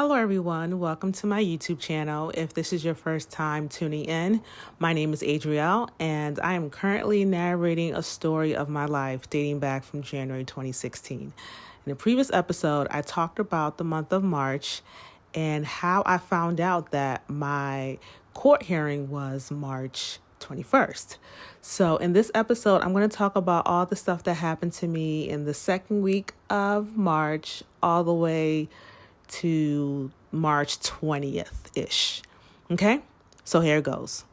Hello everyone, welcome to my YouTube channel. If this is your first time tuning in, my name is Adriel and I am currently narrating a story of my life dating back from January 2016. In the previous episode, I talked about the month of March and how I found out that my court hearing was March 21st. So in this episode, I'm going to talk about all the stuff that happened to me in the second week of March all the way to March 20th-ish. Okay? So here it goes.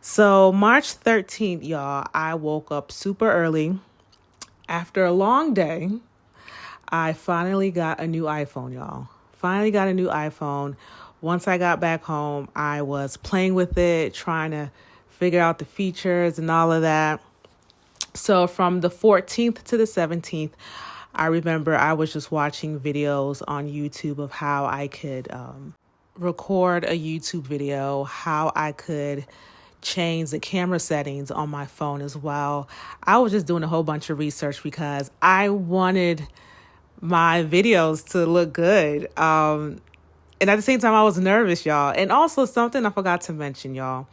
So March 13th, y'all, I woke up super early. After a long day, I finally got a new iPhone, y'all. Finally got a new iPhone. Once I got back home, I was playing with it, trying to figure out the features and all of that. So from the 14th to the 17th, I remember I was just watching videos on YouTube of how I could record a YouTube video, how I could change the camera settings on my phone as well. I was just doing a whole bunch of research because I wanted my videos to look good. And at the same time, I was nervous, y'all. And also something I forgot to mention, y'all.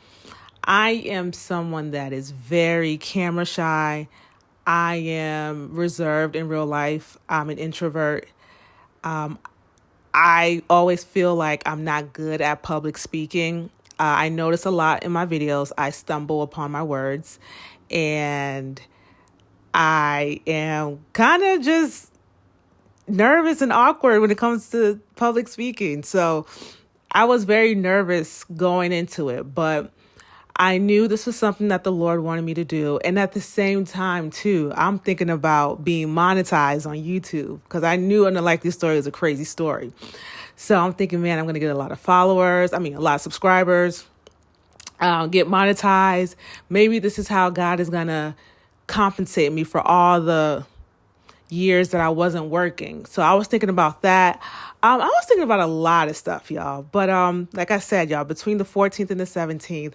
I am someone that is very camera shy. I am reserved in real life. I'm an introvert. I always feel like I'm not good at public speaking. I notice a lot in my videos. I stumble upon my words and I am kind of just nervous and awkward when it comes to public speaking. So I was very nervous going into it, but I knew this was something that the Lord wanted me to do. And at the same time, too, I'm thinking about being monetized on YouTube because I knew an unlikely story was a crazy story. So I'm thinking, man, I'm going to get a lot of followers. A lot of subscribers, get monetized. Maybe this is how God is going to compensate me for all the years that I wasn't working. So I was thinking about that. I was thinking about a lot of stuff, y'all. But like I said, y'all, between the 14th and the 17th,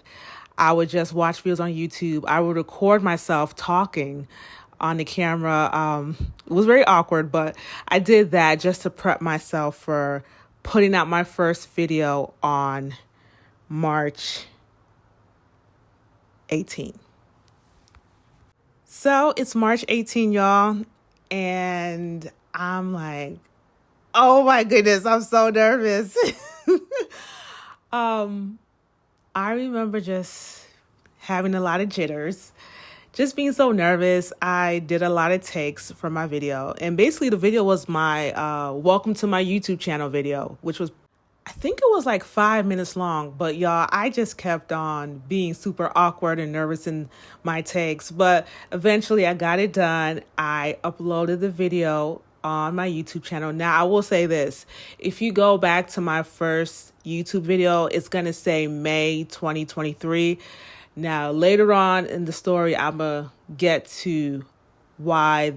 I would just watch videos on YouTube. I would record myself talking on the camera. It was very awkward, but I did that just to prep myself for putting out my first video on March 18. So it's March 18, y'all. And I'm like, oh my goodness, I'm so nervous. I remember just having a lot of jitters, just being so nervous. I did a lot of takes for my video. And basically the video was my welcome to my YouTube channel video, which was, I think it was like 5 minutes long. But y'all, I just kept on being super awkward and nervous in my takes. But eventually I got it done. I uploaded the video on my YouTube channel. Now, I will say this. If you go back to my first YouTube video, it's going to say May 2023. Now, later on in the story, I'm going to get to why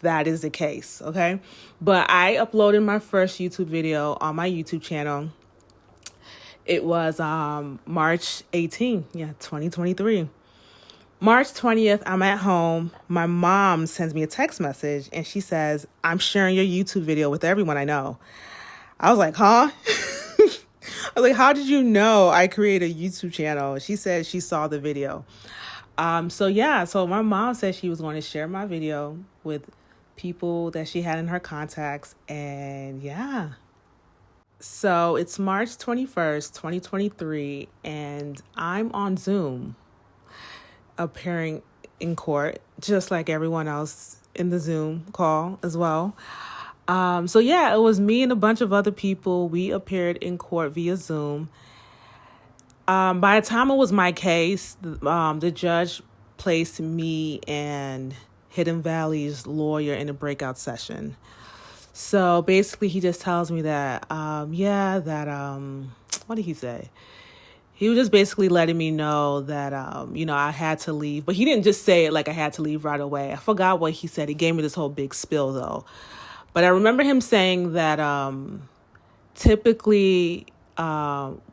that is the case, okay? But I uploaded my first YouTube video on my YouTube channel. It was March 18, 2023. March 20th, I'm at home. My mom sends me a text message and she says, I'm sharing your YouTube video with everyone I know. I was like, huh? I was like, how did you know I created a YouTube channel? She said she saw the video. So my mom said she was going to share my video with people that she had in her contacts. And yeah. So it's March 21st, 2023, and I'm on Zoom, appearing in court, just like everyone else in the Zoom call as well. It was me and a bunch of other people. We appeared in court via Zoom. By the time it was my case, the judge placed me and Hidden Valley's lawyer in a breakout session. So basically he just tells me that, what did he say? He was just basically letting me know that, I had to leave. But he didn't just say it like I had to leave right away. I forgot what he said. He gave me this whole big spill, though. But I remember him saying that typically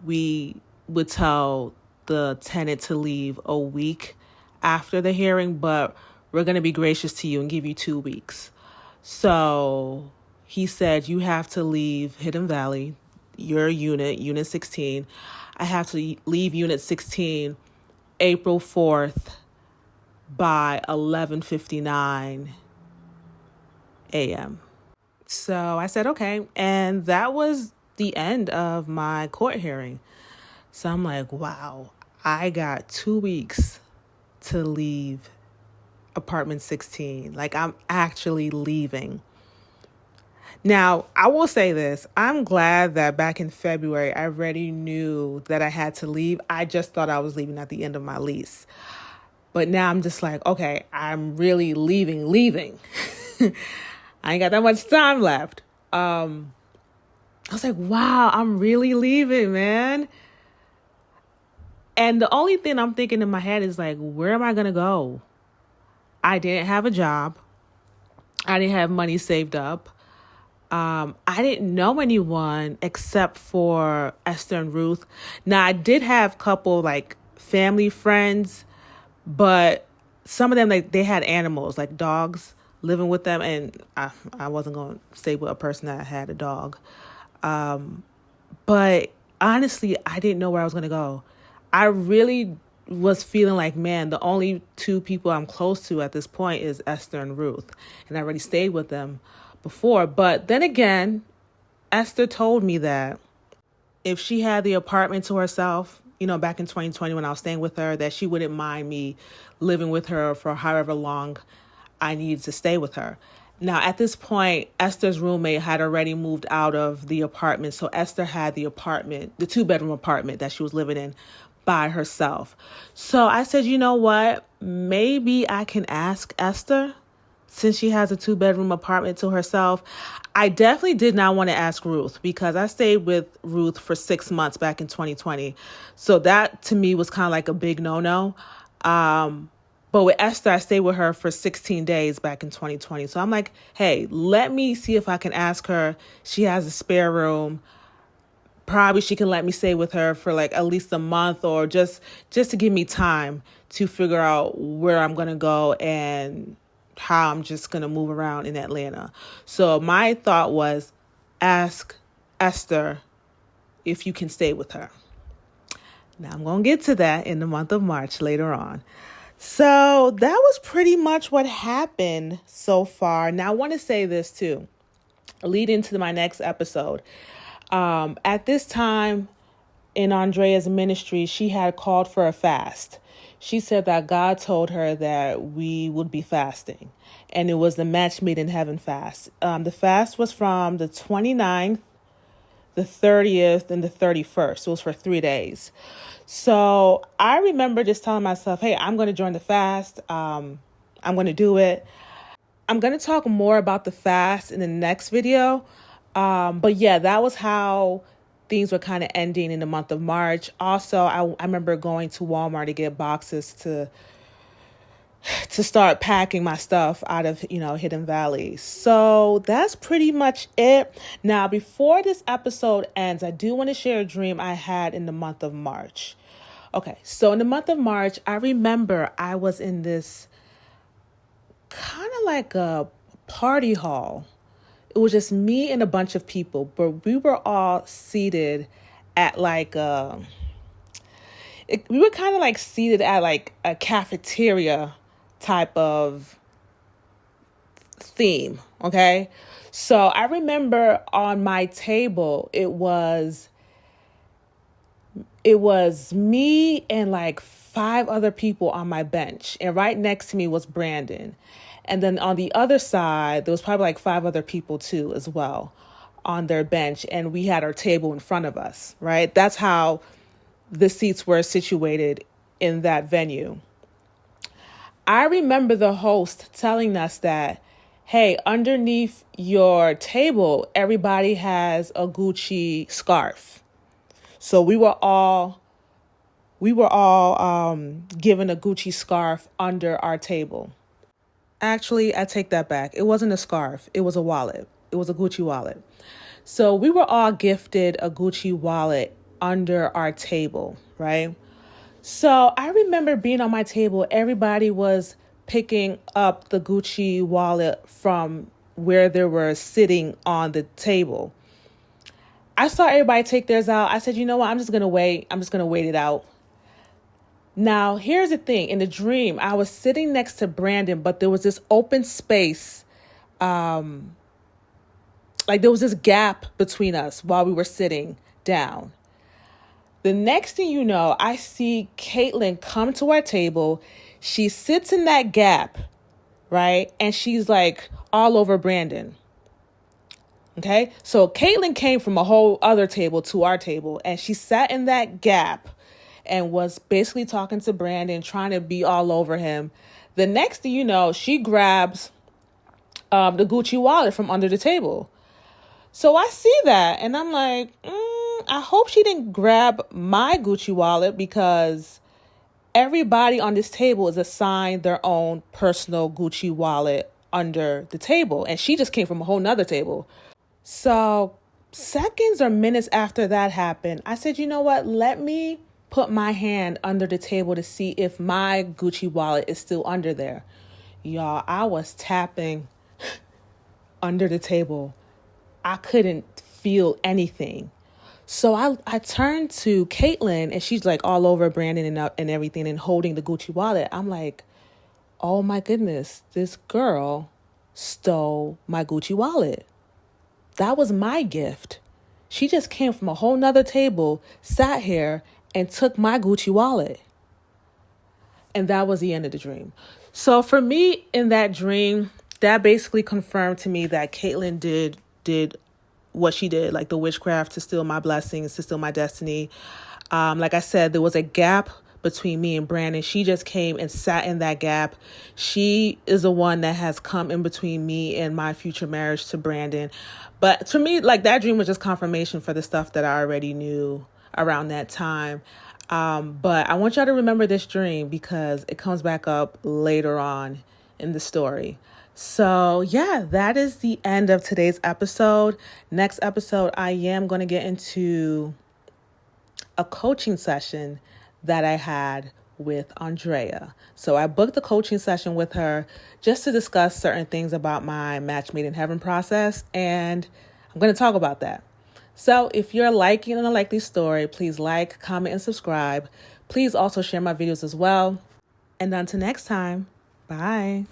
we would tell the tenant to leave a week after the hearing, but we're going to be gracious to you and give you 2 weeks. So he said you have to leave Hidden Valley your unit, unit 16. I have to leave unit 16 April 4th by 11:59 a.m. So I said, okay. And that was the end of my court hearing. So I'm like, wow, I got 2 weeks to leave apartment 16. Like, I'm actually leaving. Now, I will say this. I'm glad that back in February, I already knew that I had to leave. I just thought I was leaving at the end of my lease. But now I'm just like, okay, I'm really leaving. I ain't got that much time left. I was like, wow, I'm really leaving, man. And the only thing I'm thinking in my head is like, where am I going to go? I didn't have a job. I didn't have money saved up. I didn't know anyone except for Esther and Ruth. Now, I did have a couple like family friends, but some of them, like, they had animals, like dogs living with them. And I wasn't going to stay with a person that had a dog. But honestly, I didn't know where I was going to go. I really was feeling like, man, the only two people I'm close to at this point is Esther and Ruth. And I already stayed with them before. But then again, Esther told me that if she had the apartment to herself, back in 2020 when I was staying with her, that she wouldn't mind me living with her for however long I needed to stay with her. Now, at this point, Esther's roommate had already moved out of the apartment. So Esther had the apartment, the 2-bedroom apartment that she was living in by herself. So I said, you know what? Maybe I can ask Esther, since she has a 2-bedroom apartment to herself. I definitely did not want to ask Ruth because I stayed with Ruth for 6 months back in 2020. So that to me was kind of like a big no-no. But with Esther, I stayed with her for 16 days back in 2020. So I'm like, hey, let me see if I can ask her. She has a spare room. Probably she can let me stay with her for like at least a month or just to give me time to figure out where I'm going to go and how I'm just going to move around in Atlanta. So my thought was, ask Esther if you can stay with her. Now I'm going to get to that in the month of March later on. So that was pretty much what happened so far. Now I want to say this too, lead into my next episode. At this time in Andrea's ministry, she had called for a fast. She said that God told her that we would be fasting, and it was the Match Made in Heaven fast. The fast was from the 29th, the 30th, and the 31st. It was for 3 days. So I remember just telling myself, hey, I'm going to join the fast. I'm going to do it. I'm going to talk more about the fast in the next video. But yeah, that was how things were kind of ending in the month of March. Also, I remember going to Walmart to get boxes to start packing my stuff out of, Hidden Valley. So that's pretty much it. Now, before this episode ends, I do want to share a dream I had in the month of March. Okay, so in the month of March, I remember I was in this kind of like a party hall. It was just me and a bunch of people, but we were all seated at like we were kind of like seated at like a cafeteria type of theme. Okay. So I remember on my table, it was me and like 5 other people on my bench. And right next to me was Brandon. And then on the other side, there was probably like 5 other people too as well on their bench. And we had our table in front of us, right? That's how the seats were situated in that venue. I remember the host telling us that, hey, underneath your table, everybody has a Gucci scarf. So we were all given a Gucci scarf under our table. Actually, I take that back. It wasn't a scarf. It was a wallet. It was a Gucci wallet. So we were all gifted a Gucci wallet under our table, right? So I remember being on my table. Everybody was picking up the Gucci wallet from where they were sitting on the table. I saw everybody take theirs out. I said, you know what? I'm just going to wait. I'm just going to wait it out. Now, here's the thing. In the dream, I was sitting next to Brandon, but there was this open space. Like there was this gap between us while we were sitting down. The next thing you know, I see Caitlin come to our table. She sits in that gap, right? And she's like all over Brandon. Okay, so Caitlin came from a whole other table to our table, and she sat in that gap and was basically talking to Brandon, trying to be all over him. The next thing you know, she grabs the Gucci wallet from under the table. So I see that, and I'm like, I hope she didn't grab my Gucci wallet, because everybody on this table is assigned their own personal Gucci wallet under the table, and she just came from a whole nother table. So seconds or minutes after that happened, I said, you know what? Let me put my hand under the table to see if my Gucci wallet is still under there. Y'all, I was tapping under the table. I couldn't feel anything. So I turned to Caitlin, and she's like all over Brandon and everything and holding the Gucci wallet. I'm like, oh my goodness, this girl stole my Gucci wallet. That was my gift. She just came from a whole nother table, sat here, and took my Gucci wallet. And that was the end of the dream. So for me, in that dream, that basically confirmed to me that Caitlin did what she did, like the witchcraft to steal my blessings, to steal my destiny. Like I said, there was a gap between me and Brandon. She just came and sat in that gap. She is the one that has come in between me and my future marriage to Brandon. But to me, like, that dream was just confirmation for the stuff that I already knew around that time. But I want y'all to remember this dream, because it comes back up later on in the story. So yeah, that is the end of today's episode. Next episode, I am going to get into a coaching session that I had with Andrea. So I booked a coaching session with her just to discuss certain things about my Match Made in Heaven process, and I'm going to talk about that. So if you're liking an Unlikely Story, please like, comment, and subscribe. Please also share my videos as well. And until next time, bye.